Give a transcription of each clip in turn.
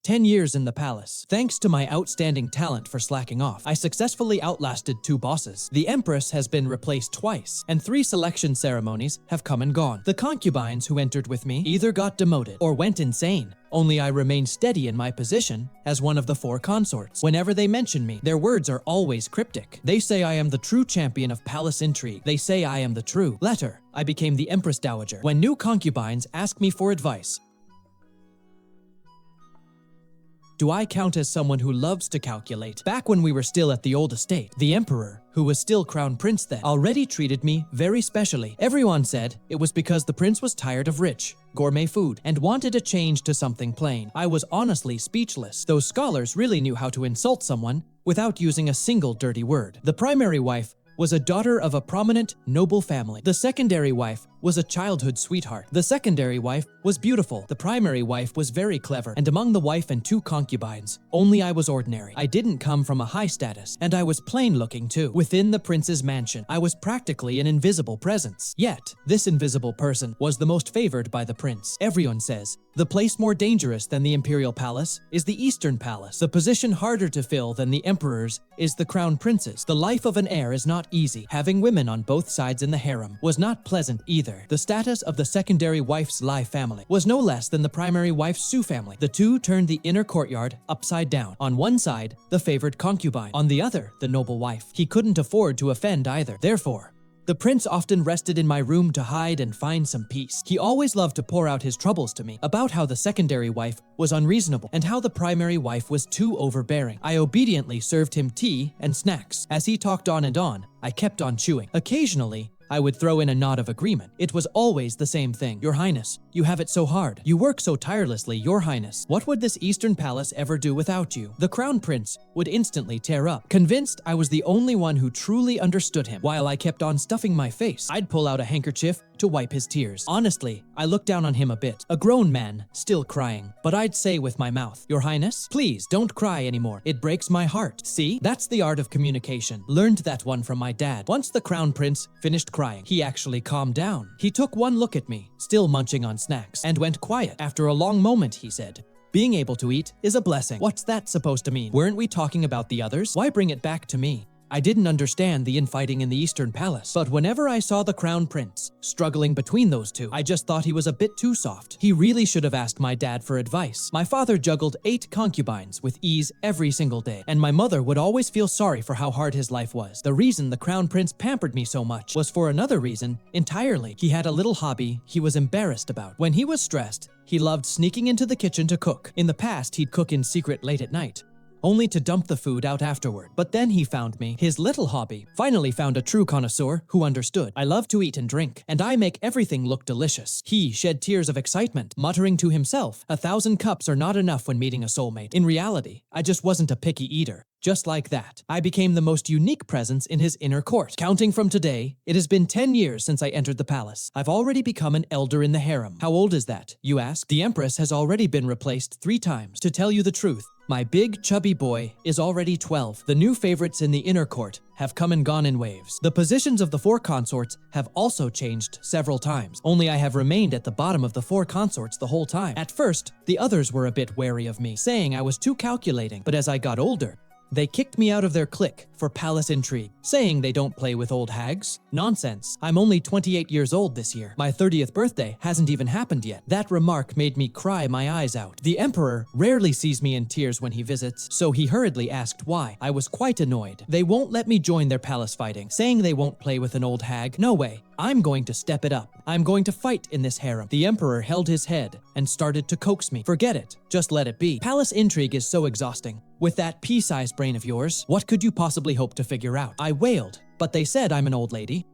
10 years in the palace. Thanks to my outstanding talent for slacking off, I successfully outlasted 2 bosses. The Empress has been replaced twice, and 3 selection ceremonies have come and gone. The concubines who entered with me either got demoted or went insane. Only I remain steady in my position as one of the 4 consorts. Whenever they mention me, their words are always cryptic. They say I am the true champion of palace intrigue. They say I am the true. Later, I became the Empress Dowager. When new concubines ask me for advice, do I count as someone who loves to calculate? Back when we were still at the old estate, the emperor, who was still crown prince then, already treated me very specially. Everyone said it was because the prince was tired of rich, gourmet food and wanted a change to something plain. I was honestly speechless. Those scholars really knew how to insult someone without using a single dirty word. The primary wife was a daughter of a prominent, noble family. The secondary wife was a childhood sweetheart. The secondary wife was beautiful. The primary wife was very clever. And among the wife and 2 concubines, only I was ordinary. I didn't come from a high status, and I was plain looking too. Within the prince's mansion, I was practically an invisible presence. Yet, this invisible person was the most favored by the prince. Everyone says, the place more dangerous than the imperial palace is the eastern palace. The position harder to fill than the emperor's is the crown prince's. The life of an heir is not easy. Having women on both sides in the harem was not pleasant either. The status of the secondary wife's Lai family was no less than the primary wife's Su family. The 2 turned the inner courtyard upside down. On one side, the favored concubine. On the other, the noble wife. He couldn't afford to offend either. Therefore, the prince often rested in my room to hide and find some peace. He always loved to pour out his troubles to me about how the secondary wife was unreasonable and how the primary wife was too overbearing. I obediently served him tea and snacks. As he talked on and on, I kept on chewing. Occasionally, I would throw in a nod of agreement. It was always the same thing. Your Highness, you have it so hard. You work so tirelessly, Your Highness. What would this Eastern Palace ever do without you? The Crown Prince would instantly tear up. Convinced I was the only one who truly understood him. While I kept on stuffing my face, I'd pull out a handkerchief to wipe his tears. Honestly, I looked down on him a bit. A grown man, still crying. But I'd say with my mouth, Your Highness, please don't cry anymore. It breaks my heart. See? That's the art of communication. Learned that one from my dad. Once the Crown Prince finished crying, he actually calmed down. He took one look at me, still munching on snacks, and went quiet. After a long moment, he said, being able to eat is a blessing. What's that supposed to mean? Weren't we talking about the others? Why bring it back to me? I didn't understand the infighting in the Eastern Palace, but whenever I saw the Crown Prince struggling between those 2, I just thought he was a bit too soft. He really should have asked my dad for advice. My father juggled 8 concubines with ease every single day, and my mother would always feel sorry for how hard his life was. The reason the Crown Prince pampered me so much was for another reason entirely. He had a little hobby he was embarrassed about. When he was stressed, he loved sneaking into the kitchen to cook. In the past, he'd cook in secret late at night, only to dump the food out afterward. But then he found me, his little hobby. Finally found a true connoisseur who understood. I love to eat and drink, and I make everything look delicious. He shed tears of excitement, muttering to himself, 1,000 cups are not enough when meeting a soulmate. In reality, I just wasn't a picky eater. Just like that, I became the most unique presence in his inner court. Counting from today, it has been 10 years since I entered the palace. I've already become an elder in the harem. How old is that, you ask? The Empress has already been replaced 3 times. To tell you the truth, my big, chubby boy is already 12. The new favorites in the inner court have come and gone in waves. The positions of the 4 consorts have also changed several times, only I have remained at the bottom of the 4 consorts the whole time. At first, the others were a bit wary of me, saying I was too calculating, but as I got older, they kicked me out of their clique for palace intrigue, saying they don't play with old hags. Nonsense. I'm only 28 years old this year. My 30th birthday hasn't even happened yet. That remark made me cry my eyes out. The emperor rarely sees me in tears when he visits, so he hurriedly asked why. I was quite annoyed. They won't let me join their palace fighting, saying they won't play with an old hag. No way. I'm going to step it up. I'm going to fight in this harem. The emperor held his head and started to coax me. Forget it. Just let it be. Palace intrigue is so exhausting. With that pea-sized brain of yours, what could you possibly hope to figure out? I wailed, but they said I'm an old lady.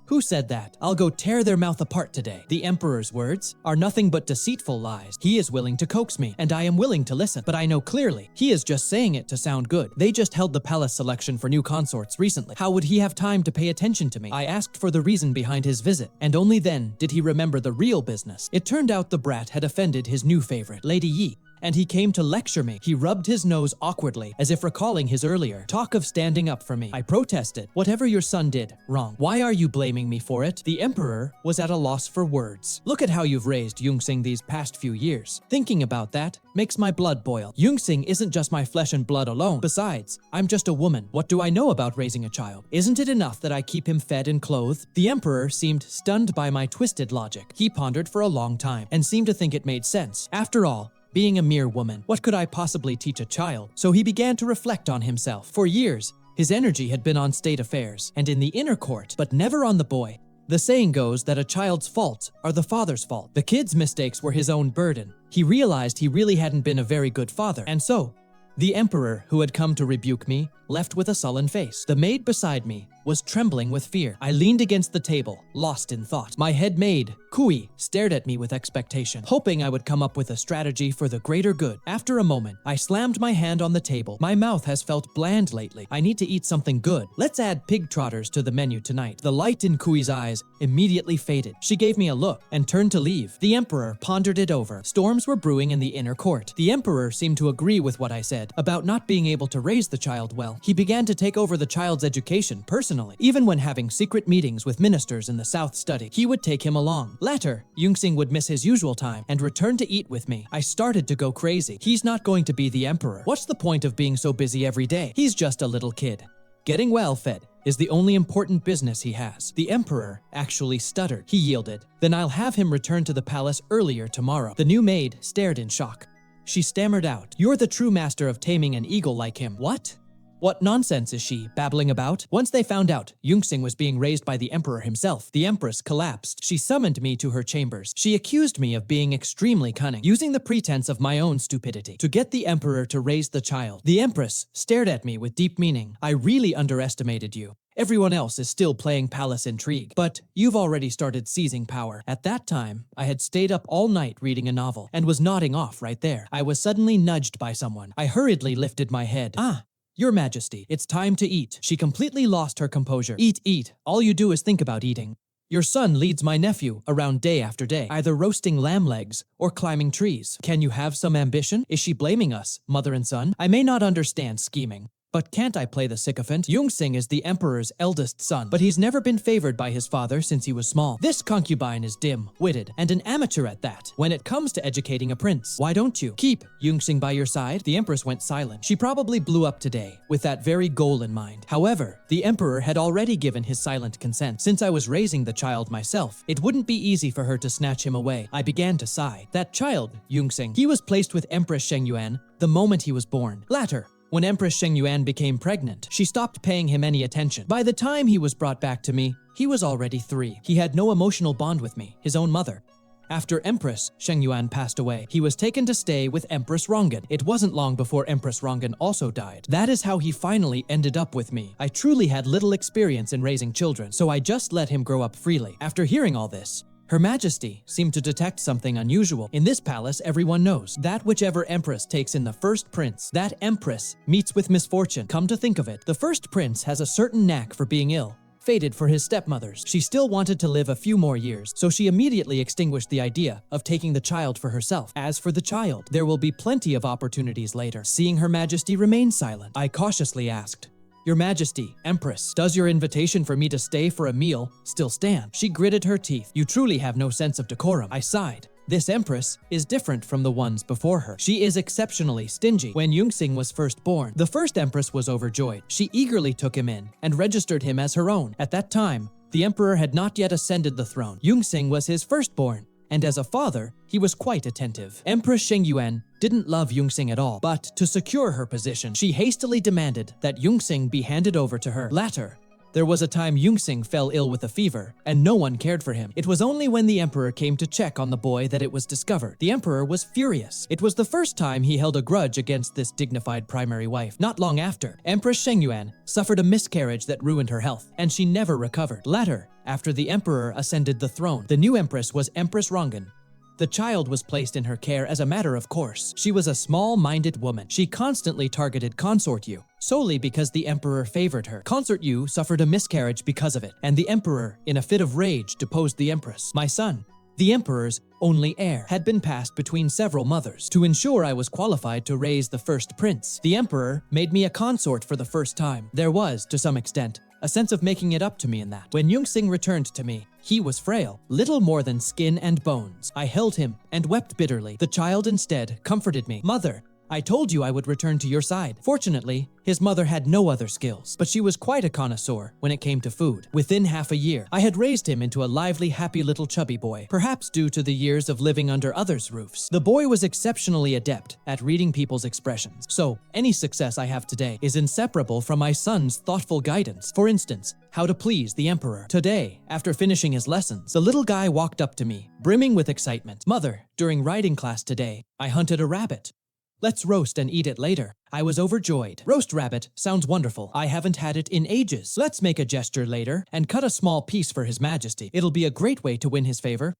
Who said that? I'll go tear their mouth apart today. The emperor's words are nothing but deceitful lies. He is willing to coax me, and I am willing to listen. But I know clearly, he is just saying it to sound good. They just held the palace selection for new consorts recently. How would he have time to pay attention to me? I asked for the reason behind his visit, and only then did he remember the real business. It turned out the brat had offended his new favorite, Lady Yi, and he came to lecture me. He rubbed his nose awkwardly, as if recalling his earlier talk of standing up for me. I protested. Whatever your son did, wrong. Why are you blaming me for it? The emperor was at a loss for words. Look at how you've raised Yunxing these past few years. Thinking about that makes my blood boil. Yunxing isn't just my flesh and blood alone. Besides, I'm just a woman. What do I know about raising a child? Isn't it enough that I keep him fed and clothed? The emperor seemed stunned by my twisted logic. He pondered for a long time and seemed to think it made sense. After all, being a mere woman, what could I possibly teach a child? So he began to reflect on himself. For years, his energy had been on state affairs and in the inner court, but never on the boy. The saying goes that a child's faults are the father's fault. The kid's mistakes were his own burden. He realized he really hadn't been a very good father, and so, the emperor, who had come to rebuke me, left with a sullen face. The maid beside me was trembling with fear. I leaned against the table, lost in thought. My head maid, Kui, stared at me with expectation, hoping I would come up with a strategy for the greater good. After a moment, I slammed my hand on the table. My mouth has felt bland lately. I need to eat something good. Let's add pig trotters to the menu tonight. The light in Kui's eyes immediately faded. She gave me a look and turned to leave. The emperor pondered it over. Storms were brewing in the inner court. The emperor seemed to agree with what I said about not being able to raise the child well. He began to take over the child's education personally. Even when having secret meetings with ministers in the South study, he would take him along. Later, Yunxing would miss his usual time and return to eat with me. I started to go crazy. He's not going to be the emperor. What's the point of being so busy every day? He's just a little kid. Getting well fed is the only important business he has. The emperor actually stuttered. He yielded. Then I'll have him return to the palace earlier tomorrow. The new maid stared in shock. She stammered out, "You're the true master of taming an eagle like him." What? What nonsense is she babbling about? Once they found out Yunxing was being raised by the emperor himself, the empress collapsed. She summoned me to her chambers. She accused me of being extremely cunning, using the pretense of my own stupidity to get the emperor to raise the child. The empress stared at me with deep meaning. "I really underestimated you. Everyone else is still playing palace intrigue, but you've already started seizing power." At that time, I had stayed up all night reading a novel and was nodding off right there. I was suddenly nudged by someone. I hurriedly lifted my head. Your Majesty, it's time to eat." She completely lost her composure. "Eat, eat. All you do is think about eating. Your son leads my nephew around day after day, either roasting lamb legs or climbing trees. Can you have some ambition? Is she blaming us, mother and son? I may not understand scheming, but can't I play the sycophant? Yunxing is the emperor's eldest son, but he's never been favored by his father since he was small. This concubine is dim-witted, and an amateur at that. When it comes to educating a prince, why don't you keep Yunxing by your side?" The empress went silent. She probably blew up today with that very goal in mind. However, the emperor had already given his silent consent. Since I was raising the child myself, it wouldn't be easy for her to snatch him away. I began to sigh. That child, Yunxing, he was placed with Empress Shengyuan the moment he was born. Later, when Empress Shengyuan became pregnant, she stopped paying him any attention. By the time he was brought back to me, he was already 3. He had no emotional bond with me, his own mother. After Empress Shengyuan passed away, he was taken to stay with Empress Rongan. It wasn't long before Empress Rongan also died. That is how he finally ended up with me. I truly had little experience in raising children, so I just let him grow up freely. After hearing all this, Her Majesty seemed to detect something unusual. In this palace, everyone knows that whichever empress takes in the first prince, that empress meets with misfortune. Come to think of it, the first prince has a certain knack for being ill, fated for his stepmothers. She still wanted to live a few more years, so she immediately extinguished the idea of taking the child for herself. As for the child, there will be plenty of opportunities later. Seeing Her Majesty remain silent, I cautiously asked, "Your Majesty, Empress, does your invitation for me to stay for a meal still stand?" She gritted her teeth. "You truly have no sense of decorum." I sighed. This empress is different from the ones before her. She is exceptionally stingy. When Yunxing was first born, the first empress was overjoyed. She eagerly took him in and registered him as her own. At that time, the emperor had not yet ascended the throne. Yunxing was his firstborn, and as a father, he was quite attentive. Empress Shengyuan didn't love Yunxing at all, but to secure her position, she hastily demanded that Yunxing be handed over to her. Later, there was a time Yunxing fell ill with a fever, and no one cared for him. It was only when the emperor came to check on the boy that it was discovered. The emperor was furious. It was the first time he held a grudge against this dignified primary wife. Not long after, Empress Shengyuan suffered a miscarriage that ruined her health, and she never recovered. Later, after the emperor ascended the throne, the new empress was Empress Rongan. The child was placed in her care as a matter of course. She was a small-minded woman. She constantly targeted Consort Yu, solely because the emperor favored her. Consort Yu suffered a miscarriage because of it, and the emperor, in a fit of rage, deposed the empress. My son, The emperor's only heir had been passed between several mothers. To ensure I was qualified to raise the first prince, the emperor made me a consort for the first time. There was, to some extent, a sense of making it up to me in that. When Yunxing returned to me, he was frail, little more than skin and bones. I held him and wept bitterly. The child instead comforted me. "Mother, I told you I would return to your side." Fortunately, his mother had no other skills, but she was quite a connoisseur when it came to food. Within half a year, I had raised him into a lively, happy little chubby boy, perhaps due to the years of living under others' roofs. The boy was exceptionally adept at reading people's expressions, so any success I have today is inseparable from my son's thoughtful guidance. For instance, how to please the emperor. Today, after finishing his lessons, the little guy walked up to me, brimming with excitement. "Mother, during riding class today, I hunted a rabbit. Let's roast and eat it later." I was overjoyed. Roast rabbit sounds wonderful. I haven't had it in ages. Let's make a gesture later and cut a small piece for His Majesty. It'll be a great way to win his favor.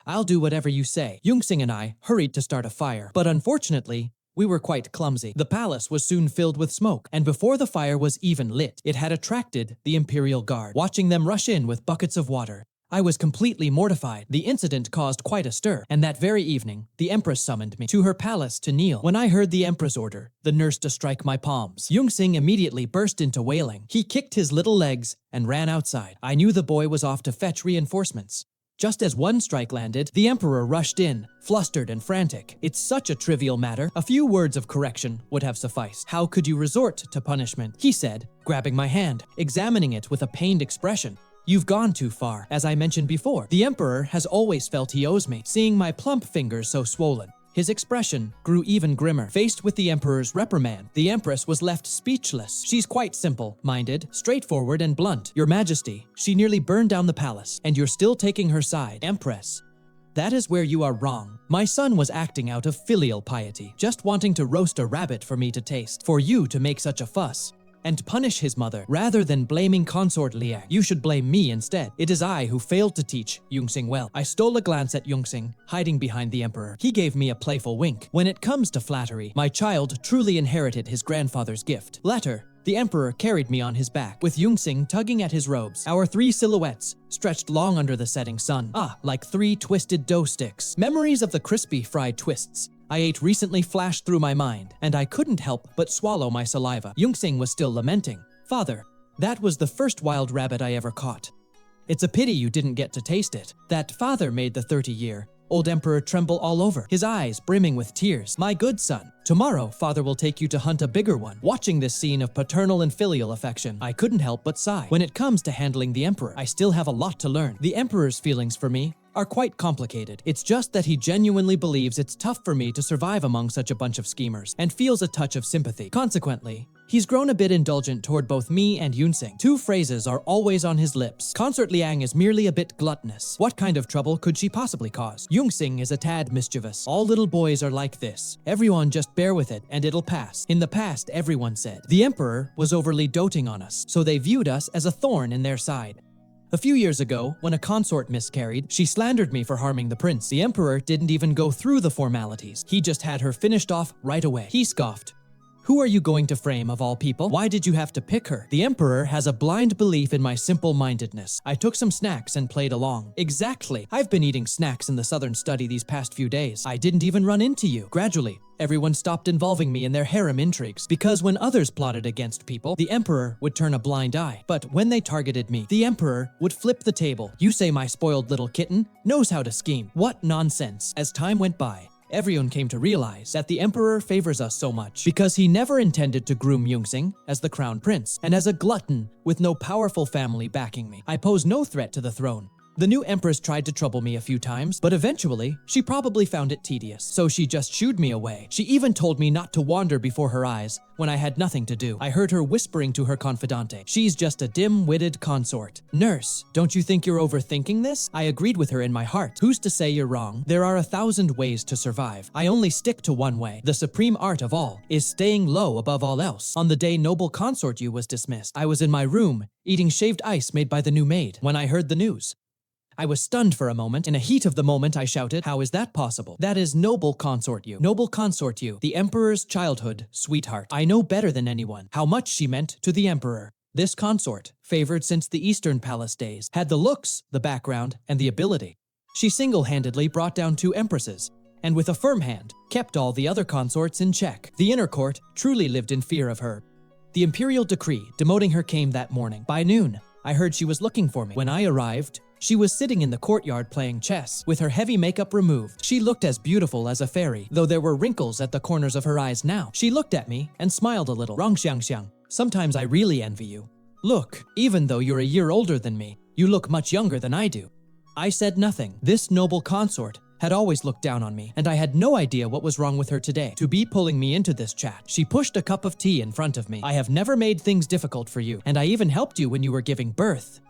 I'll do whatever you say. Yunxing and I hurried to start a fire, but unfortunately, we were quite clumsy. The palace was soon filled with smoke, and before the fire was even lit, it had attracted the Imperial Guard. Watching them rush in with buckets of water, I was completely mortified. The incident caused quite a stir, and that very evening, the Empress summoned me to her palace to kneel. When I heard the Empress order the nurse to strike my palms, Yunxing immediately burst into wailing. He kicked his little legs and ran outside. I knew the boy was off to fetch reinforcements. Just as one strike landed, the Emperor rushed in, flustered and frantic. It's such a trivial matter. A few words of correction would have sufficed. "How could you resort to punishment?" he said, grabbing my hand, examining it with a pained expression. "You've gone too far. As I mentioned before, the Emperor has always felt he owes me." Seeing my plump fingers so swollen, his expression grew even grimmer. Faced with the Emperor's reprimand, the Empress was left speechless. She's quite simple-minded, straightforward, and blunt. "Your Majesty, she nearly burned down the palace, and you're still taking her side." "Empress, that is where you are wrong. My son was acting out of filial piety, just wanting to roast a rabbit for me to taste. For you to make such a fuss and punish his mother, rather than blaming Consort Liang, you should blame me instead. It is I who failed to teach Yunxing well." I stole a glance at Yunxing, hiding behind the Emperor. He gave me a playful wink. When it comes to flattery, my child truly inherited his grandfather's gift. Later, the Emperor carried me on his back, with Yunxing tugging at his robes. Our three silhouettes stretched long under the setting sun. Like three twisted dough sticks. Memories of the crispy fried twists I ate recently flashed through my mind, and I couldn't help but swallow my saliva. Yunxing was still lamenting. "Father, that was the first wild rabbit I ever caught. It's a pity you didn't get to taste it." That father made the 30-year-old emperor tremble all over, his eyes brimming with tears. "My good son, tomorrow father will take you to hunt a bigger one." Watching this scene of paternal and filial affection, I couldn't help but sigh. When it comes to handling the emperor, I still have a lot to learn. The emperor's feelings for me are quite complicated. It's just that he genuinely believes it's tough for me to survive among such a bunch of schemers, and feels a touch of sympathy. Consequently, he's grown a bit indulgent toward both me and Yunxing. Two phrases are always on his lips. Consort Liang is merely a bit gluttonous. What kind of trouble could she possibly cause? Yunxing is a tad mischievous. All little boys are like this. Everyone just bear with it, and it'll pass. In the past, everyone said the emperor was overly doting on us, so they viewed us as a thorn in their side. A few years ago, when a consort miscarried, she slandered me for harming the prince. The emperor didn't even go through the formalities. He just had her finished off right away. He scoffed. "Who are you going to frame, of all people? Why did you have to pick her?" The emperor has a blind belief in my simple-mindedness. I took some snacks and played along. "Exactly. I've been eating snacks in the southern study these past few days. I didn't even run into you." Gradually, everyone stopped involving me in their harem intrigues, because when others plotted against people, the emperor would turn a blind eye. But when they targeted me, the emperor would flip the table. "You say my spoiled little kitten knows how to scheme. What nonsense." As time went by, everyone came to realize that the emperor favors us so much because he never intended to groom Yunxing as the crown prince, and as a glutton with no powerful family backing me, I pose no threat to the throne. The new empress tried to trouble me a few times, but eventually, she probably found it tedious, so she just shooed me away. She even told me not to wander before her eyes when I had nothing to do. I heard her whispering to her confidante, "She's just a dim-witted consort." "Nurse, don't you think you're overthinking this?" I agreed with her in my heart. Who's to say you're wrong? There are 1,000 ways to survive. I only stick to one way. The supreme art of all is staying low above all else. On the day Noble Consort Yu was dismissed, I was in my room, eating shaved ice made by the new maid, when I heard the news. I was stunned for a moment. In a heat of the moment, I shouted, "How is that possible? That is Noble Consort Yu. Noble Consort Yu, the Emperor's childhood sweetheart. I know better than anyone how much she meant to the Emperor. This consort, favored since the Eastern Palace days, had the looks, the background, and the ability. She single-handedly brought down 2 empresses, and with a firm hand, kept all the other consorts in check. The inner court truly lived in fear of her. The imperial decree demoting her came that morning. By noon, I heard she was looking for me. When I arrived, she was sitting in the courtyard playing chess, with her heavy makeup removed. She looked as beautiful as a fairy, though there were wrinkles at the corners of her eyes now. She looked at me and smiled a little. Rong Xiangxiang, sometimes I really envy you. Look, even though you're a year older than me, you look much younger than I do. I said nothing. This noble consort had always looked down on me, and I had no idea what was wrong with her today to be pulling me into this chat. She pushed a cup of tea in front of me. I have never made things difficult for you, and I even helped you when you were giving birth.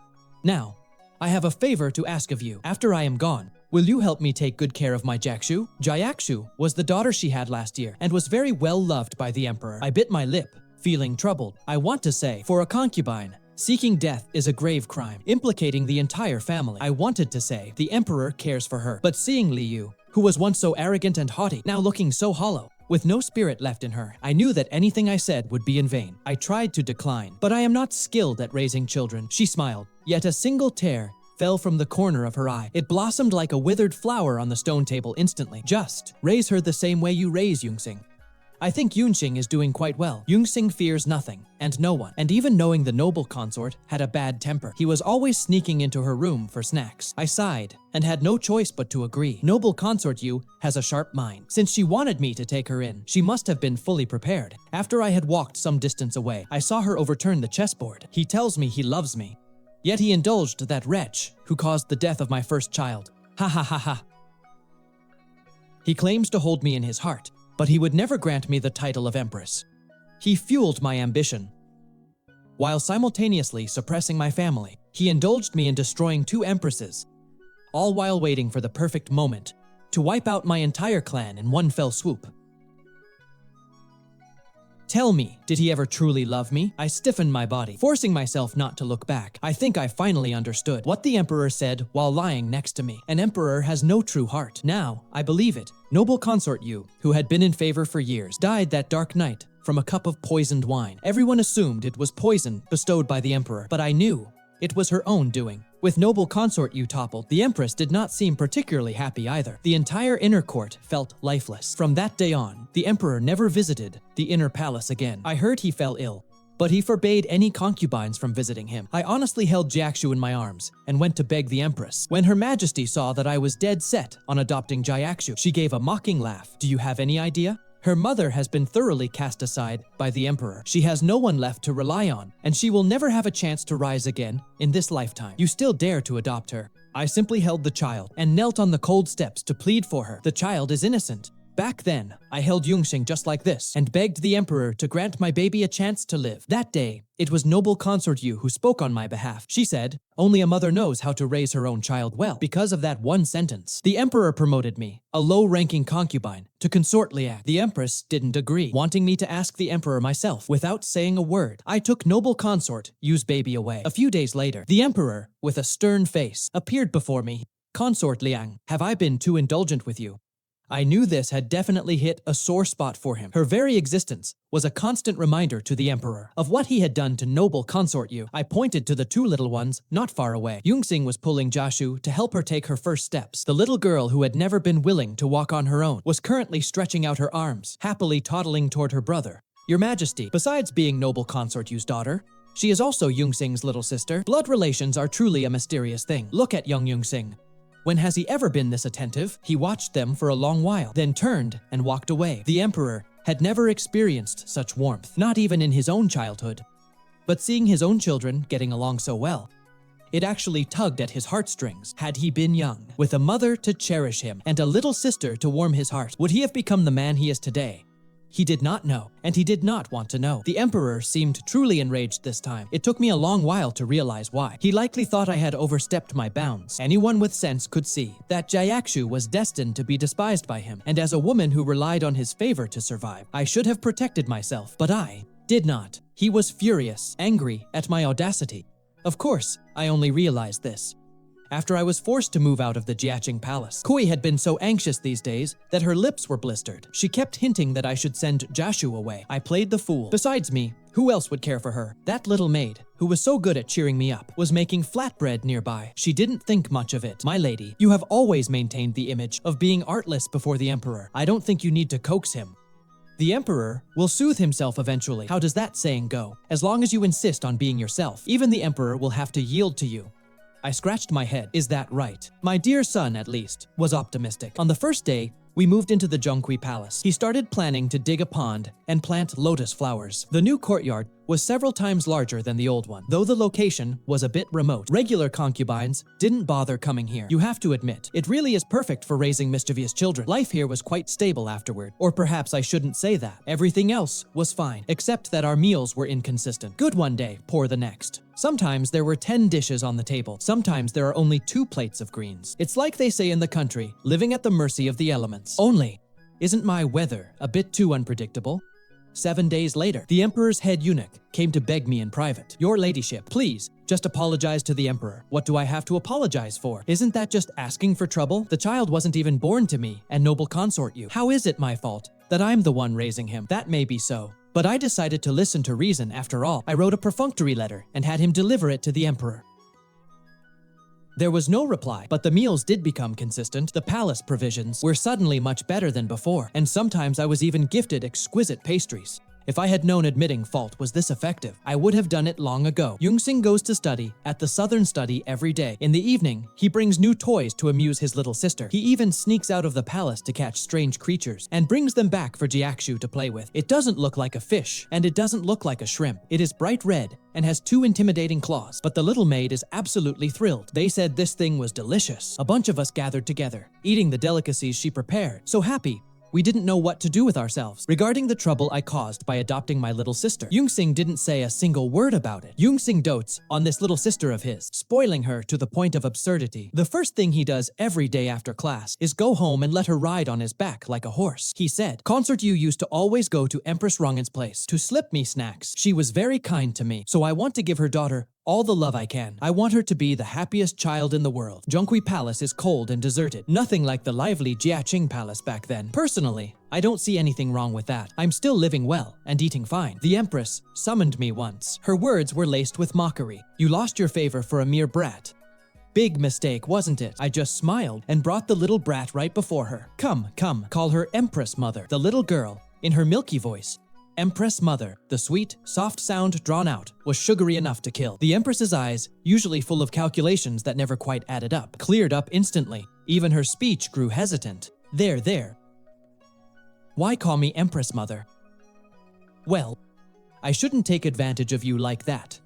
Now, I have a favor to ask of you. After I am gone, will you help me take good care of my Jiaxu? Jiaxu was the daughter she had last year, and was very well loved by the emperor. I bit my lip, feeling troubled. I want to say, for a concubine, seeking death is a grave crime, implicating the entire family. I wanted to say, the emperor cares for her. But seeing Liu, who was once so arrogant and haughty, now looking so hollow, with no spirit left in her, I knew that anything I said would be in vain. I tried to decline, but I am not skilled at raising children. She smiled, yet a single tear fell from the corner of her eye. It blossomed like a withered flower on the stone table instantly. Just raise her the same way you raise Yunxing. I think Yunxing is doing quite well. Yunxing fears nothing, and no one. And even knowing the noble consort had a bad temper, he was always sneaking into her room for snacks. I sighed, and had no choice but to agree. Noble Consort Yu has a sharp mind. Since she wanted me to take her in, she must have been fully prepared. After I had walked some distance away, I saw her overturn the chessboard. He tells me he loves me, yet he indulged that wretch who caused the death of my first child. Ha ha ha ha. He claims to hold me in his heart, but he would never grant me the title of Empress. He fueled my ambition. While simultaneously suppressing my family, he indulged me in destroying 2 empresses, all while waiting for the perfect moment to wipe out my entire clan in one fell swoop. Tell me, did he ever truly love me? I stiffened my body, forcing myself not to look back. I think I finally understood what the emperor said while lying next to me. An emperor has no true heart. Now, I believe it. Noble Consort Yu, who had been in favor for years, died that dark night from a cup of poisoned wine. Everyone assumed it was poison bestowed by the emperor, but I knew it was her own doing. With Noble Consort Yu toppled, the Empress did not seem particularly happy either. The entire inner court felt lifeless. From that day on, the Emperor never visited the inner palace again. I heard he fell ill, but he forbade any concubines from visiting him. I honestly held Jiaxu in my arms and went to beg the Empress. When Her Majesty saw that I was dead set on adopting Jiaxu, she gave a mocking laugh. Do you have any idea? Her mother has been thoroughly cast aside by the emperor. She has no one left to rely on, and she will never have a chance to rise again in this lifetime. You still dare to adopt her. I simply held the child and knelt on the cold steps to plead for her. The child is innocent. Back then, I held Yunxing just like this and begged the emperor to grant my baby a chance to live. That day, it was Noble Consort Yu who spoke on my behalf. She said, only a mother knows how to raise her own child well. Because of that one sentence, the emperor promoted me, a low-ranking concubine, to Consort Liang. The empress didn't agree, wanting me to ask the emperor myself. Without saying a word, I took Noble Consort Yu's baby away. A few days later, the emperor, with a stern face, appeared before me. Consort Liang, have I been too indulgent with you? I knew this had definitely hit a sore spot for him. Her very existence was a constant reminder to the emperor of what he had done to Noble Consort Yu. I pointed to the 2 little ones not far away. Yunxing was pulling Jiaxu to help her take her first steps. The little girl who had never been willing to walk on her own was currently stretching out her arms, happily toddling toward her brother. Your Majesty, besides being Noble Consort Yu's daughter, she is also Yunxing's little sister. Blood relations are truly a mysterious thing. Look at young Yunxing. When has he ever been this attentive? He watched them for a long while, then turned and walked away. The emperor had never experienced such warmth, not even in his own childhood. But seeing his own children getting along so well, it actually tugged at his heartstrings. Had he been young, with a mother to cherish him and a little sister to warm his heart, would he have become the man he is today? He did not know, and he did not want to know. The emperor seemed truly enraged this time. It took me a long while to realize why. He likely thought I had overstepped my bounds. Anyone with sense could see that Jiaxu was destined to be despised by him, and as a woman who relied on his favor to survive, I should have protected myself, but I did not. He was furious, angry at my audacity. Of course, I only realized this after I was forced to move out of the Jiaxu Palace. Kui had been so anxious these days that her lips were blistered. She kept hinting that I should send Jiaxu away. I played the fool. Besides me, who else would care for her? That little maid, who was so good at cheering me up, was making flatbread nearby. She didn't think much of it. My lady, you have always maintained the image of being artless before the emperor. I don't think you need to coax him. The emperor will soothe himself eventually. How does that saying go? As long as you insist on being yourself, even the emperor will have to yield to you. I scratched my head. Is that right? My dear son, at least, was optimistic. On the first day, we moved into the Zhongcui Palace. He started planning to dig a pond and plant lotus flowers. The new courtyard was several times larger than the old one, though the location was a bit remote. Regular concubines didn't bother coming here. You have to admit, it really is perfect for raising mischievous children. Life here was quite stable afterward. Or perhaps I shouldn't say that. Everything else was fine, except that our meals were inconsistent. Good one day, poor the next. Sometimes there were 10 dishes on the table. Sometimes there are only 2 plates of greens. It's like they say in the country, living at the mercy of the elements. Only, isn't my weather a bit too unpredictable? 7 days later, the emperor's head eunuch came to beg me in private. Your ladyship, please, just apologize to the emperor. What do I have to apologize for? Isn't that just asking for trouble? The child wasn't even born to me and Noble Consort Yu. How is it my fault that I'm the one raising him? That may be so, but I decided to listen to reason after all. I wrote a perfunctory letter and had him deliver it to the emperor. There was no reply, but the meals did become consistent. The palace provisions were suddenly much better than before, and sometimes I was even gifted exquisite pastries. If I had known admitting fault was this effective, I would have done it long ago. Yunxing goes to study at the Southern Study every day. In the evening, he brings new toys to amuse his little sister. He even sneaks out of the palace to catch strange creatures and brings them back for Jiaxu to play with. It doesn't look like a fish, and it doesn't look like a shrimp. It is bright red and has 2 intimidating claws, but the little maid is absolutely thrilled. They said this thing was delicious. A bunch of us gathered together, eating the delicacies she prepared. So happy, we didn't know what to do with ourselves. Regarding the trouble I caused by adopting my little sister, Yunxing didn't say a single word about it. Yunxing dotes on this little sister of his, spoiling her to the point of absurdity. The first thing he does every day after class is go home and let her ride on his back like a horse. He said, Consort Yu used to always go to Empress Rong's place to slip me snacks. She was very kind to me, so I want to give her daughter all the love I can. I want her to be the happiest child in the world. Zhongcui Palace is cold and deserted. Nothing like the lively Jiaxu Palace back then. Personally, I don't see anything wrong with that. I'm still living well and eating fine. The Empress summoned me once. Her words were laced with mockery. You lost your favor for a mere brat. Big mistake, wasn't it? I just smiled and brought the little brat right before her. Come, call her Empress Mother. The little girl, in her milky voice, Empress Mother. The sweet, soft sound drawn out was sugary enough to kill. The Empress's eyes, usually full of calculations that never quite added up, cleared up instantly. Even her speech grew hesitant. There. Why call me Empress Mother? Well, I shouldn't take advantage of you like that.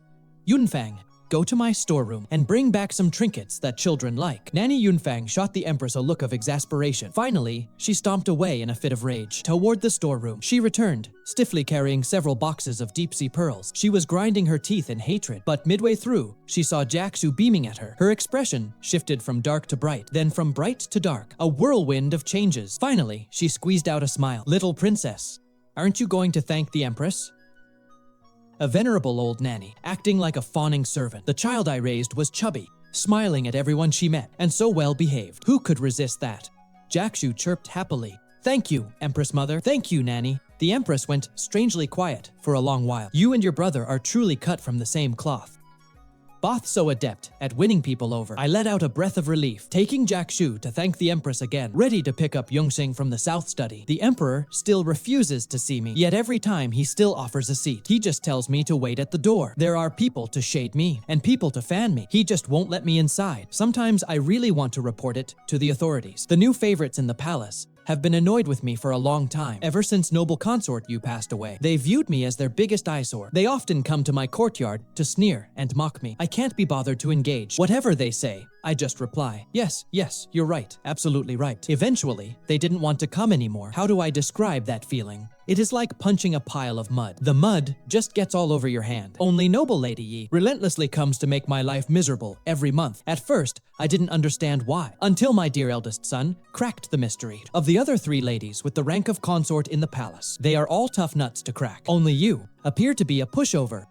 Yunfang, go to my storeroom and bring back some trinkets that children like. Nanny Yunfang shot the Empress a look of exasperation. Finally, she stomped away in a fit of rage. Toward the storeroom, she returned, stiffly carrying several boxes of deep-sea pearls. She was grinding her teeth in hatred, but midway through, she saw Jiaxu beaming at her. Her expression shifted from dark to bright, then from bright to dark, a whirlwind of changes. Finally, she squeezed out a smile. Little princess, aren't you going to thank the Empress? A venerable old nanny, acting like a fawning servant. The child I raised was chubby, smiling at everyone she met, and so well behaved. Who could resist that? Jiaxu chirped happily. Thank you, Empress Mother. Thank you, Nanny. The Empress went strangely quiet for a long while. You and your brother are truly cut from the same cloth. Both so adept at winning people over. I let out a breath of relief, taking Jiaxu to thank the Empress again, ready to pick up Yunxing from the South Study. The Emperor still refuses to see me, yet every time he still offers a seat. He just tells me to wait at the door. There are people to shade me, and people to fan me. He just won't let me inside. Sometimes I really want to report it to the authorities. The new favorites in the palace have been annoyed with me for a long time. Ever since Noble Consort Yu passed away, they viewed me as their biggest eyesore. They often come to my courtyard to sneer and mock me. I can't be bothered to engage. Whatever they say, I just reply, yes, you're right, absolutely right. Eventually, they didn't want to come anymore. How do I describe that feeling? It is like punching a pile of mud. The mud just gets all over your hand. Only Noble Lady Yi relentlessly comes to make my life miserable every month. At first, I didn't understand why, until my dear eldest son cracked the mystery. Of the other 3 ladies with the rank of consort in the palace, they are all tough nuts to crack. Only you appear to be a pushover.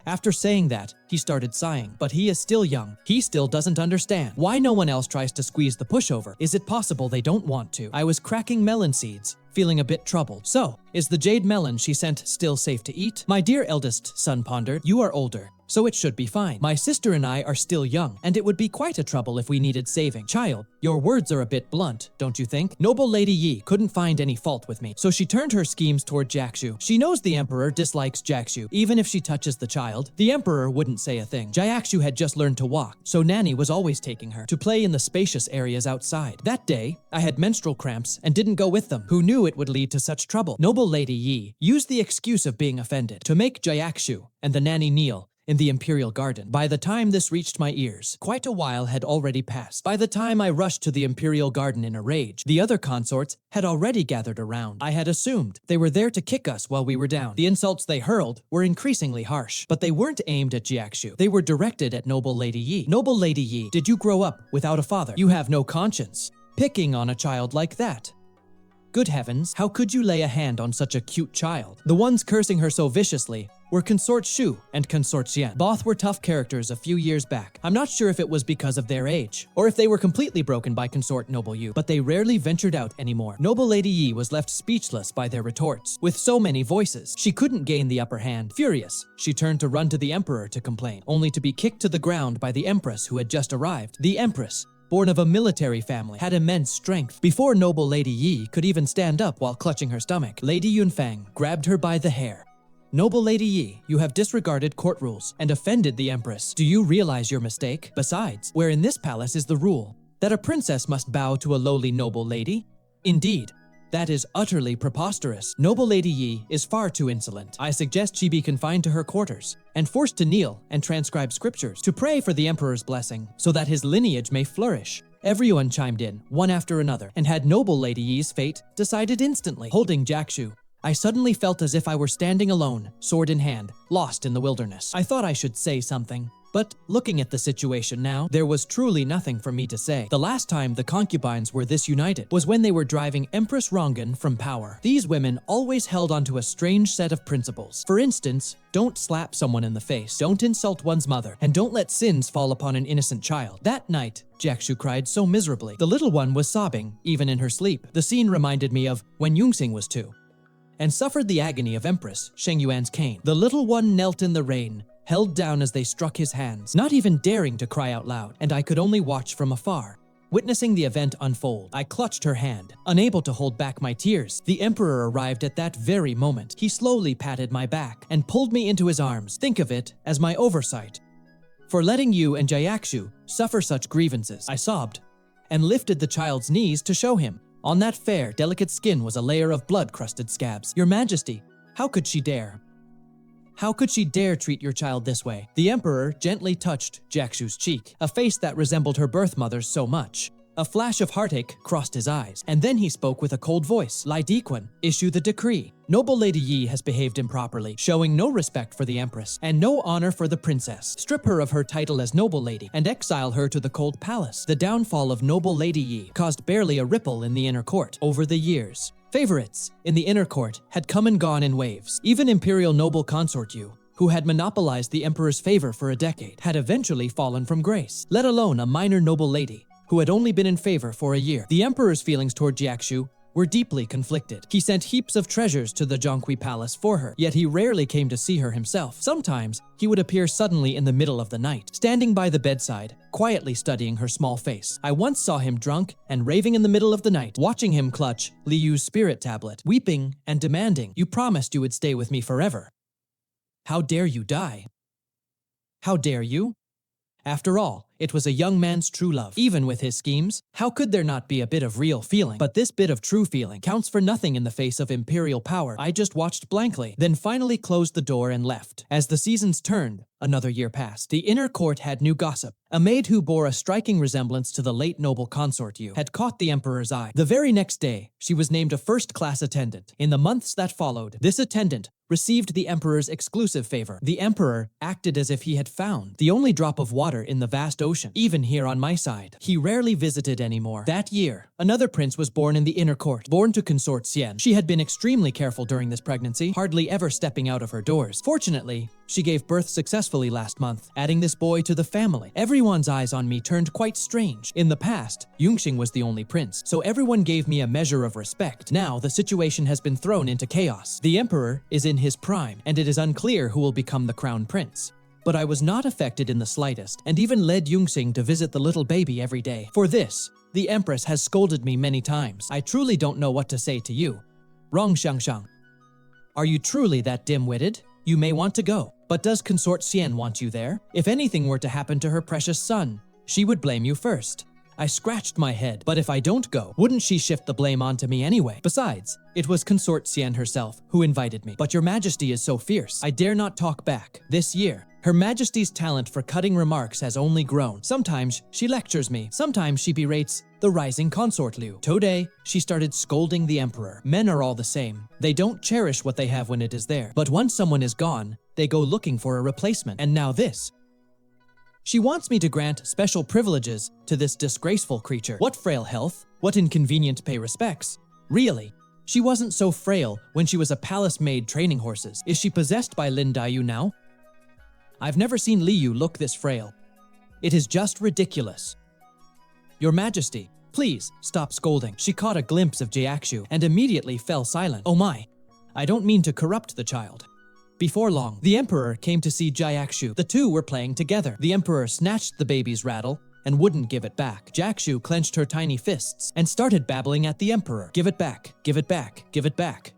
After saying that, he started sighing. But he is still young. He still doesn't understand. Why no one else tries to squeeze the pushover? Is it possible they don't want to? I was cracking melon seeds, feeling a bit troubled. So, is the jade melon she sent still safe to eat? My dear eldest son pondered, you are older, so it should be fine. My sister and I are still young, and it would be quite a trouble if we needed saving. Child, your words are a bit blunt, don't you think? Noble Lady Yi couldn't find any fault with me, so she turned her schemes toward Jiaxu. She knows the emperor dislikes Jiaxu. Even if she touches the child, the emperor wouldn't say a thing. Jiaxu had just learned to walk, so Nanny was always taking her to play in the spacious areas outside. That day, I had menstrual cramps and didn't go with them. Who knew it would lead to such trouble? Noble Lady Yi used the excuse of being offended to make Jiaxu and the nanny kneel in the imperial garden. By the time this reached my ears, quite a while had already passed. By the time I rushed to the imperial garden in a rage, the other consorts had already gathered around. I had assumed they were there to kick us while we were down. The insults they hurled were increasingly harsh, but they weren't aimed at Jiaxu. They were directed at Noble Lady Yi. Noble Lady Yi, did you grow up without a father? You have no conscience. Picking on a child like that. Good heavens, how could you lay a hand on such a cute child? The ones cursing her so viciously were Consort Yu and Consort Liang. Both were tough characters a few years back. I'm not sure if it was because of their age, or if they were completely broken by Consort Noble Yu, but they rarely ventured out anymore. Noble Lady Yi was left speechless by their retorts. With so many voices, she couldn't gain the upper hand. Furious, she turned to run to the emperor to complain, only to be kicked to the ground by the Empress who had just arrived. The Empress, born of a military family, had immense strength. Before Noble Lady Yi could even stand up while clutching her stomach, Lady Yunxing grabbed her by the hair. Noble Lady Yi, you have disregarded court rules and offended the Empress. Do you realize your mistake? Besides, where in this palace is the rule that a princess must bow to a lowly noble lady? Indeed, that is utterly preposterous. Noble Lady Yi is far too insolent. I suggest she be confined to her quarters and forced to kneel and transcribe scriptures to pray for the emperor's blessing so that his lineage may flourish. Everyone chimed in, one after another, and had Noble Lady Yi's fate decided instantly. Holding Jiaxu, I suddenly felt as if I were standing alone, sword in hand, lost in the wilderness. I thought I should say something, but looking at the situation now, there was truly nothing for me to say. The last time the concubines were this united was when they were driving Empress Rongxiangxiang from power. These women always held onto a strange set of principles. For instance, don't slap someone in the face, don't insult one's mother, and don't let sins fall upon an innocent child. That night, Jiaxu cried so miserably. The little one was sobbing, even in her sleep. The scene reminded me of when Yunxing was 2 and suffered the agony of Empress Sheng Yuan's cane. The little one knelt in the rain, held down as they struck his hands, not even daring to cry out loud, and I could only watch from afar, witnessing the event unfold. I clutched her hand, unable to hold back my tears. The emperor arrived at that very moment. He slowly patted my back and pulled me into his arms. Think of it as my oversight for letting you and Jiaxu suffer such grievances. I sobbed and lifted the child's knees to show him. On that fair, delicate skin was a layer of blood-crusted scabs. Your Majesty, how could she dare? How could she dare treat your child this way? The emperor gently touched Jiaxu's cheek, a face that resembled her birth mother's so much. A flash of heartache crossed his eyes, and then he spoke with a cold voice. Lai Diquan, issue the decree. Noble Lady Yi has behaved improperly, showing no respect for the Empress and no honor for the princess. Strip her of her title as Noble Lady and exile her to the cold palace. The downfall of Noble Lady Yi caused barely a ripple in the inner court. Over the years, favorites in the inner court had come and gone in waves. Even Imperial Noble Consort Yu, who had monopolized the emperor's favor for a decade, had eventually fallen from grace, let alone a minor noble lady who had only been in favor for a year. The emperor's feelings toward Jiaxu were deeply conflicted. He sent heaps of treasures to the Zhongcui Palace for her, yet he rarely came to see her himself. Sometimes, he would appear suddenly in the middle of the night, standing by the bedside, quietly studying her small face. I once saw him drunk and raving in the middle of the night, watching him clutch Liyu's spirit tablet, weeping and demanding, "You promised you would stay with me forever. How dare you die? How dare you?" After all, it was a young man's true love. Even with his schemes, how could there not be a bit of real feeling? But this bit of true feeling counts for nothing in the face of imperial power. I just watched blankly, then finally closed the door and left. As the seasons turned, another year passed. The inner court had new gossip. A maid who bore a striking resemblance to the late Noble Consort Yu had caught the emperor's eye. The very next day, she was named a first-class attendant. In the months that followed, this attendant received the emperor's exclusive favor. The emperor acted as if he had found the only drop of water in the vast ocean, even here on my side. He rarely visited anymore. That year, another prince was born in the inner court, born to Consort Xian. She had been extremely careful during this pregnancy, hardly ever stepping out of her doors. Fortunately, she gave birth successfully last month, adding this boy to the family. Everyone's eyes on me turned quite strange. In the past, Yunxing was the only prince, so everyone gave me a measure of respect. Now, the situation has been thrown into chaos. The emperor is in his prime, and it is unclear who will become the crown prince. But I was not affected in the slightest, and even led Yunxing to visit the little baby every day. For this, the Empress has scolded me many times. I truly don't know what to say to you. Rong Xiangxiang. Are you truly that dim-witted? You may want to go. But does Consort Xian want you there? If anything were to happen to her precious son, she would blame you first. I scratched my head, but if I don't go, wouldn't she shift the blame onto me anyway? Besides, it was Consort Xian herself who invited me. But your majesty is so fierce, I dare not talk back. This year, Her Majesty's talent for cutting remarks has only grown. Sometimes she lectures me, sometimes she berates the rising Consort Liu. Today, she started scolding the emperor. Men are all the same. They don't cherish what they have when it is there. But once someone is gone, they go looking for a replacement. And now this. She wants me to grant special privileges to this disgraceful creature. What frail health? What inconvenient pay respects? Really? She wasn't so frail when she was a palace maid training horses. Is she possessed by Lin Daiyu now? I've never seen Liu look this frail. It is just ridiculous. Your Majesty, please stop scolding. She caught a glimpse of Jiaxu and immediately fell silent. Oh my, I don't mean to corrupt the child. Before long, the emperor came to see Jiaxu. The two were playing together. The emperor snatched the baby's rattle and wouldn't give it back. Jiaxu clenched her tiny fists and started babbling at the emperor. Give it back, give it back, give it back.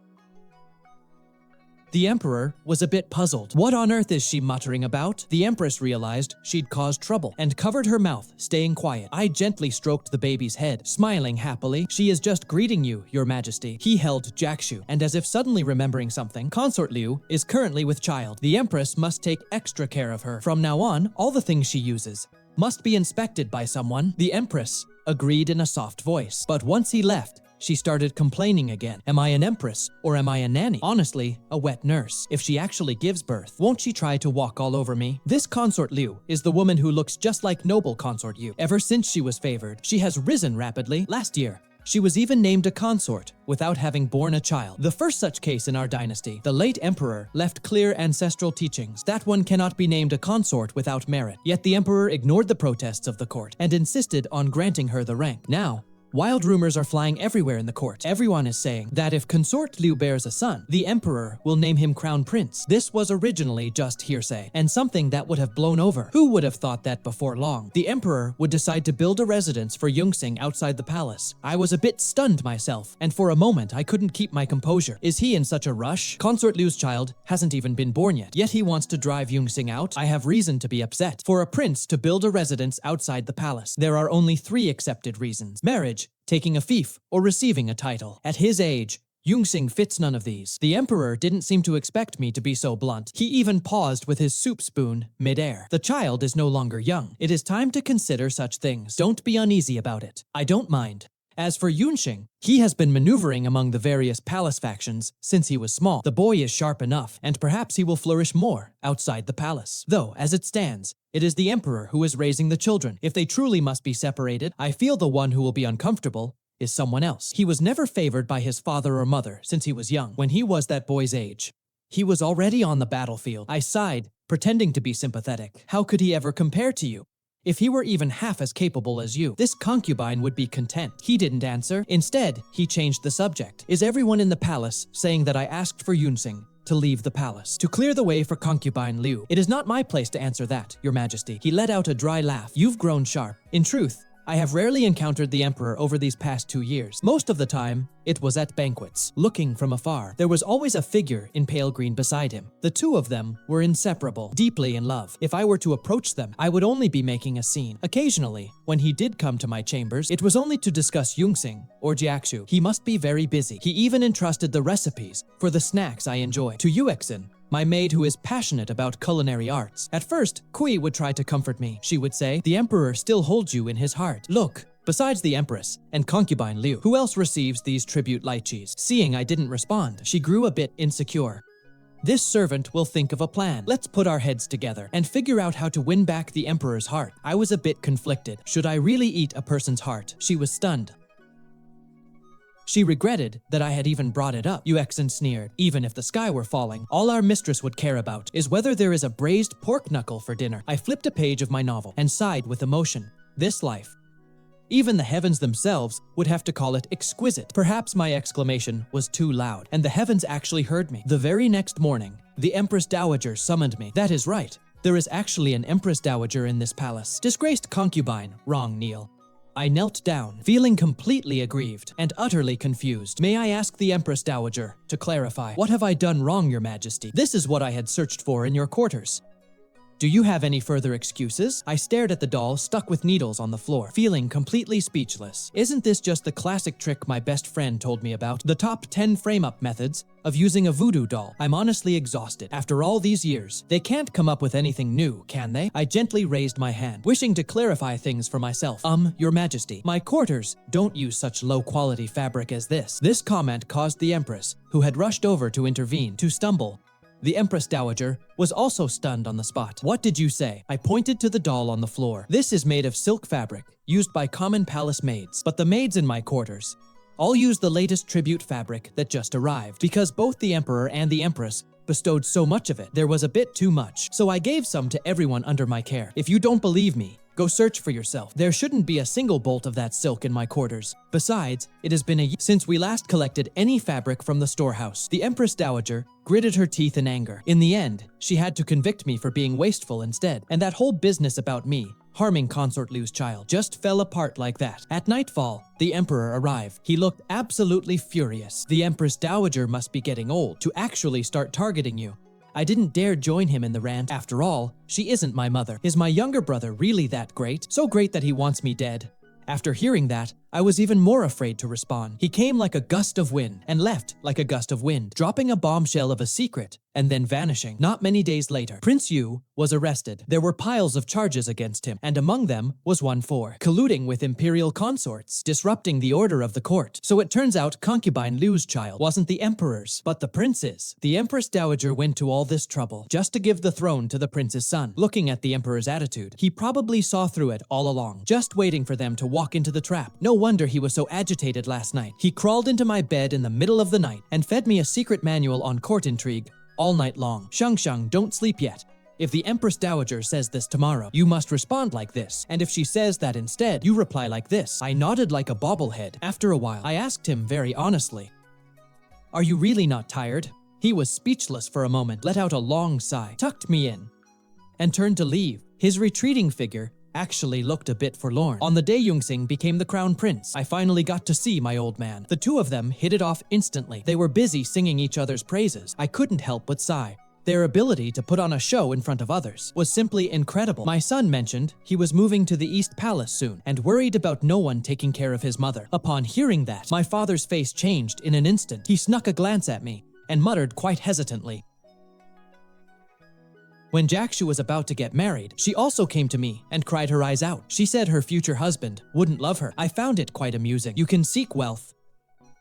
The emperor was a bit puzzled. What on earth is she muttering about? The empress realized she'd caused trouble and covered her mouth, staying quiet. I gently stroked the baby's head, smiling happily. She is just greeting you, Your Majesty. He held Jiaxu, and as if suddenly remembering something, Consort Liu is currently with child. The empress must take extra care of her. From now on, all the things she uses must be inspected by someone. The empress agreed in a soft voice, but once he left, she started complaining again. Am I an empress or am I a nanny? Honestly, a wet nurse. If she actually gives birth, won't she try to walk all over me? This Consort Liu is the woman who looks just like Noble Consort Yu. Ever since she was favored, she has risen rapidly. Last year, she was even named a consort without having borne a child. The first such case in our dynasty, the late emperor left clear ancestral teachings that one cannot be named a consort without merit. Yet the emperor ignored the protests of the court and insisted on granting her the rank. Now, wild rumors are flying everywhere in the court. Everyone is saying that if Consort Liu bears a son, the emperor will name him crown prince. This was originally just hearsay, and something that would have blown over. Who would have thought that before long, the emperor would decide to build a residence for Yunxing outside the palace? I was a bit stunned myself, and for a moment I couldn't keep my composure. Is he in such a rush? Consort Liu's child hasn't even been born yet he wants to drive Yunxing out? I have reason to be upset. For a prince to build a residence outside the palace, there are only 3 accepted reasons: marriage, taking a fief, or receiving a title. At his age, Yunxing fits none of these. The emperor didn't seem to expect me to be so blunt. He even paused with his soup spoon mid-air. The child is no longer young. It is time to consider such things. Don't be uneasy about it. I don't mind. As for Yunxing, he has been maneuvering among the various palace factions since he was small. The boy is sharp enough, and perhaps he will flourish more outside the palace. Though, as it stands, it is the emperor who is raising the children. If they truly must be separated, I feel the one who will be uncomfortable is someone else. He was never favored by his father or mother since he was young. When he was that boy's age, he was already on the battlefield. I sighed, pretending to be sympathetic. How could he ever compare to you? If he were even half as capable as you, this concubine would be content. He didn't answer. Instead, he changed the subject. Is everyone in the palace saying that I asked for Yunxing to leave the palace, to clear the way for concubine Liu? It is not my place to answer that, Your Majesty. He let out a dry laugh. You've grown sharp. In truth, I have rarely encountered the emperor over these past 2 years. Most of the time, it was at banquets, looking from afar. There was always a figure in pale green beside him. The two of them were inseparable, deeply in love. If I were to approach them, I would only be making a scene. Occasionally, when he did come to my chambers, it was only to discuss Yunxing or Jiaxu. He must be very busy. He even entrusted the recipes for the snacks I enjoy to Yunxing, my maid who is passionate about culinary arts. At first, Kui would try to comfort me. She would say, the emperor still holds you in his heart. Look, besides the empress and concubine Liu, who else receives these tribute lychees? Seeing I didn't respond, she grew a bit insecure. This servant will think of a plan. Let's put our heads together and figure out how to win back the emperor's heart. I was a bit conflicted. Should I really eat a person's heart? She was stunned. She regretted that I had even brought it up. Yunxing sneered. Even if the sky were falling, all our mistress would care about is whether there is a braised pork knuckle for dinner. I flipped a page of my novel and sighed with emotion. This life. Even the heavens themselves would have to call it exquisite. Perhaps my exclamation was too loud, and the heavens actually heard me. The very next morning, the Empress Dowager summoned me. That is right. There is actually an Empress Dowager in this palace. Disgraced concubine, Rong Xiangxiang. I knelt down, feeling completely aggrieved and utterly confused. May I ask the Empress Dowager to clarify? What have I done wrong, Your Majesty? This is what I had searched for in your quarters. Do you have any further excuses? I stared at the doll stuck with needles on the floor, feeling completely speechless. Isn't this just the classic trick my best friend told me about? The top 10 frame-up methods of using a voodoo doll. I'm honestly exhausted. After all these years, they can't come up with anything new, can they? I gently raised my hand, wishing to clarify things for myself. Your Majesty, my quarters don't use such low-quality fabric as this. This comment caused the Empress, who had rushed over to intervene, to stumble. The Empress Dowager was also stunned on the spot. What did you say? I pointed to the doll on the floor. This is made of silk fabric, used by common palace maids. But the maids in my quarters all use the latest tribute fabric that just arrived. Because both the Emperor and the Empress bestowed so much of it, there was a bit too much. So I gave some to everyone under my care. If you don't believe me, go search for yourself. There shouldn't be a single bolt of that silk in my quarters. Besides, it has been a year since we last collected any fabric from the storehouse. The Empress Dowager gritted her teeth in anger. In the end, she had to convict me for being wasteful instead. And that whole business about me harming Consort Liu's child just fell apart like that. At nightfall, the Emperor arrived. He looked absolutely furious. The Empress Dowager must be getting old to actually start targeting you. I didn't dare join him in the rant. After all, she isn't my mother. Is my younger brother really that great? So great that he wants me dead? After hearing that, I was even more afraid to respond. He came like a gust of wind and left like a gust of wind, dropping a bombshell of a secret and then vanishing. Not many days later, Prince Yu was arrested. There were piles of charges against him, and among them was one for colluding with imperial consorts, disrupting the order of the court. So it turns out concubine Liu's child wasn't the emperor's, but the prince's. The Empress Dowager went to all this trouble just to give the throne to the prince's son. Looking at the emperor's attitude, he probably saw through it all along, just waiting for them to walk into the trap. No wonder he was so agitated last night. He crawled into my bed in the middle of the night and fed me a secret manual on court intrigue all night long. Xiangxiang, don't sleep yet. If the Empress Dowager says this tomorrow, you must respond like this. And if she says that instead, you reply like this. I nodded like a bobblehead. After a while, I asked him very honestly, "Are you really not tired?" He was speechless for a moment, let out a long sigh, tucked me in, and turned to leave. His retreating figure actually looked a bit forlorn. On the day Yunxing became the crown prince, I finally got to see my old man. The two of them hit it off instantly. They were busy singing each other's praises. I couldn't help but sigh. Their ability to put on a show in front of others was simply incredible. My son mentioned he was moving to the East Palace soon and worried about no one taking care of his mother. Upon hearing that, my father's face changed in an instant. He snuck a glance at me and muttered quite hesitantly. When Jiaxu was about to get married, she also came to me and cried her eyes out. She said her future husband wouldn't love her. I found it quite amusing. You can seek wealth,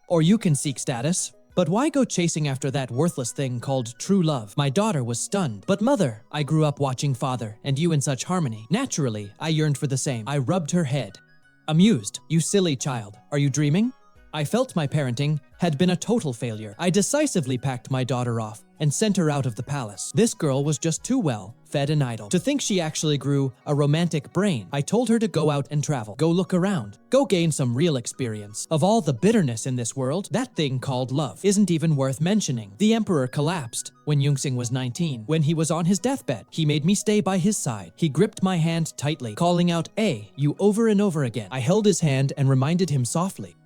or you can seek status, but why go chasing after that worthless thing called true love? My daughter was stunned. But mother, I grew up watching father and you in such harmony. Naturally, I yearned for the same. I rubbed her head. Amused. You silly child. Are you dreaming? I felt my parenting had been a total failure. I decisively packed my daughter off and sent her out of the palace. This girl was just too well fed and idle. To think she actually grew a romantic brain. I told her to go out and travel. Go look around. Go gain some real experience. Of all the bitterness in this world, that thing called love isn't even worth mentioning. The emperor collapsed when Yunxing was 19. When he was on his deathbed, he made me stay by his side. He gripped my hand tightly, calling out, "Hey, you," over and over again. I held his hand and reminded him softly,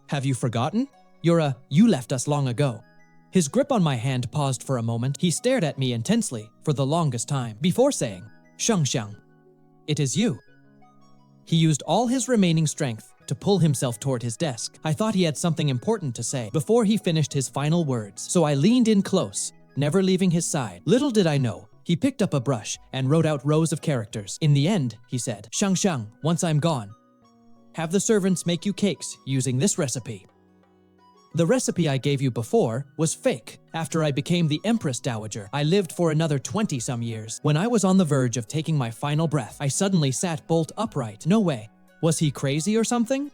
"Have you forgotten? You left us long ago." His grip on my hand paused for a moment. He stared at me intensely for the longest time before saying, "Xiangxiang, it is you." He used all his remaining strength to pull himself toward his desk. I thought he had something important to say before he finished his final words, so I leaned in close, never leaving his side. Little did I know, he picked up a brush and wrote out rows of characters. In the end, he said, "Xiangxiang, once I'm gone, have the servants make you cakes using this recipe." The recipe I gave you before was fake. After I became the Empress Dowager, I lived for another 20-some years. When I was on the verge of taking my final breath, I suddenly sat bolt upright. No way. Was he crazy or something?